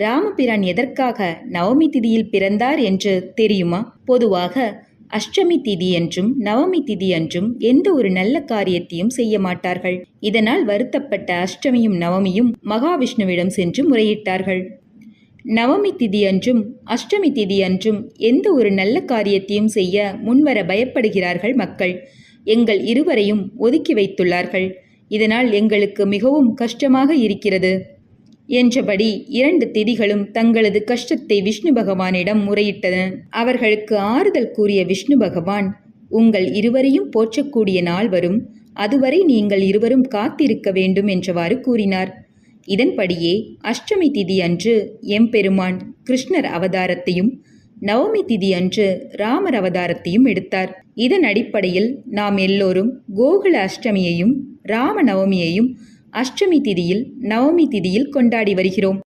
ராமபிரான் எதற்காக நவமி திதியில் பிறந்தார் என்று தெரியுமா? பொதுவாக அஷ்டமி திதி என்றும் நவமி திதி என்றும் எந்த ஒரு நல்ல காரியத்தையும் செய்ய மாட்டார்கள். இதனால் வருத்தப்பட்ட அஷ்டமியும் நவமியும் மகாவிஷ்ணுவிடம் சென்று முறையிட்டார்கள். நவமி திதி அன்றும் அஷ்டமி திதி அன்றும் எந்த ஒரு நல்ல காரியத்தையும் செய்ய முன்வர பயப்படுகிறார்கள் மக்கள். எங்கள் இருவரையும் ஒதுக்கி வைத்துள்ளார்கள். இதனால் எங்களுக்கு மிகவும் கஷ்டமாக இருக்கிறது என்றபடி 2 திதிகளும் தங்களது கஷ்டத்தை விஷ்ணு பகவானிடம் முறையிட்டன. அவர்களுக்கு ஆறுதல் கூறிய விஷ்ணு பகவான், உங்கள் இருவரையும் போற்றக்கூடிய நாள் வரும், அதுவரை நீங்கள் இருவரும் காத்திருக்க வேண்டும் என்றவாறு கூறினார். இதன்படியே அஷ்டமி திதி அன்று எம்பெருமான் கிருஷ்ணர் அவதாரத்தையும் நவமி திதி அன்று ராமர் அவதாரத்தையும் எடுத்தார். இதன் அடிப்படையில் நாம் எல்லோரும் கோகுல அஷ்டமியையும் ராம நவமியையும் அஷ்டமி திதியில் நவமி திதியில் கொண்டாடி வருகிறோம்.